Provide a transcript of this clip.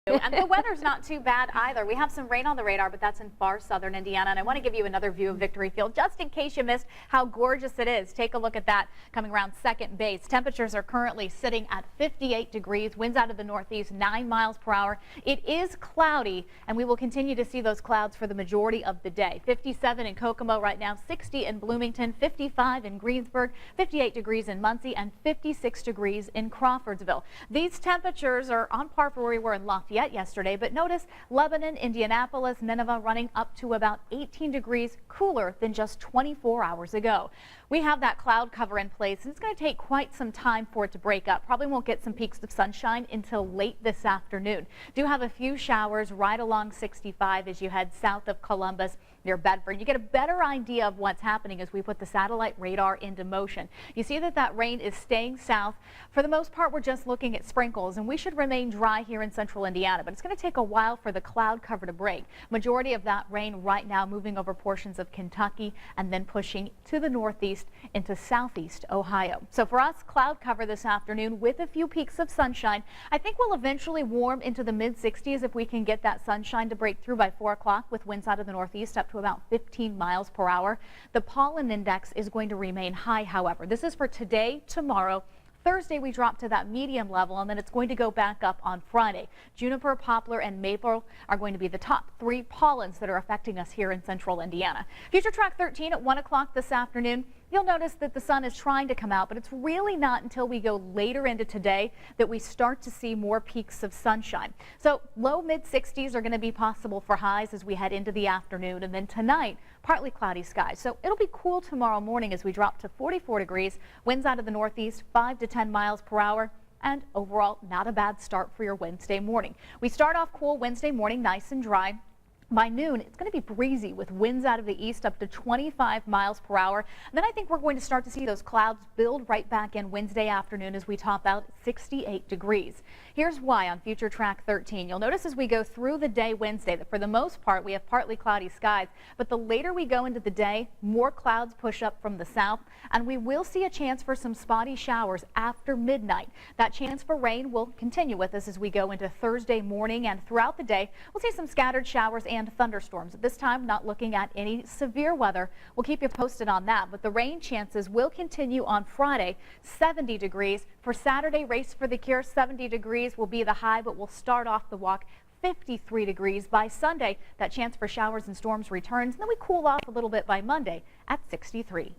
And the weather's not too bad either. We have some rain on the radar, but that's in far southern Indiana. And I want to give you another view of Victory Field just in case you missed how gorgeous it is. Take a look at that coming around second base. Temperatures are currently sitting at 58 degrees. Winds out of the northeast 9 miles per hour. It is cloudy, and we will continue to see those clouds for the majority of the day. 57 in Kokomo right now, 60 in Bloomington, 55 in Greensburg, 58 degrees in Muncie, and 56 degrees in Crawfordsville. These temperatures are on par for where we were in Lafayette yesterday, but notice Lebanon, Indianapolis, Nineveh running up to about 18 degrees cooler than just 24 hours ago. We have that cloud cover in place, and it's going to take quite some time for it to break up. Probably won't get some peaks of sunshine until late this afternoon. Do have a few showers right along 65 as you head south of Columbus near Bedford. You get a better idea of what's happening as we put the satellite radar into motion. You see that rain is staying south. For the most part, we're just looking at sprinkles, and we should remain dry here in central Indiana, but it's going to take a while for the cloud cover to break. Majority of that rain right now moving over portions of Kentucky and then pushing to the northeast into southeast Ohio. So for us, cloud cover this afternoon with a few peaks of sunshine. I think we'll eventually warm into the mid-60s if we can get that sunshine to break through by 4 o'clock with winds out of the northeast up to about 15 miles per hour. The pollen index is going to remain high, however. This is for today, tomorrow. Thursday, we drop to that medium level, and then it's going to go back up on Friday. Juniper, poplar, and maple are going to be the top 3 pollens that are affecting us here in central Indiana. Future Track 13 at 1 o'clock this afternoon. You'll notice that the sun is trying to come out, but it's really not until we go later into today that we start to see more peaks of sunshine. So low mid-60s are going to be possible for highs as we head into the afternoon, and then tonight, partly cloudy skies. So it'll be cool tomorrow morning as we drop to 44 degrees, winds out of the northeast 5 to 10 miles per hour. And overall, not a bad start for your Wednesday morning. We start off cool Wednesday morning, nice and dry. By noon, it's going to be breezy with winds out of the east up to 25 miles per hour. And then I think we're going to start to see those clouds build right back in Wednesday afternoon as we top out 68 degrees. Here's why on Future Track 13. You'll notice as we go through the day Wednesday that for the most part we have partly cloudy skies, but the later we go into the day, more clouds push up from the south, and we will see a chance for some spotty showers after midnight. That chance for rain will continue with us as we go into Thursday morning, and throughout the day we'll see some scattered showers and thunderstorms. At this time, not looking at any severe weather. We'll keep you posted on that, but the rain chances will continue on Friday, 70 degrees. For Saturday, race for the cure, 70 degrees will be the high, but we'll start off the walk 53 degrees. By Sunday, that chance for showers and storms returns, and then we cool off a little bit by Monday at 63.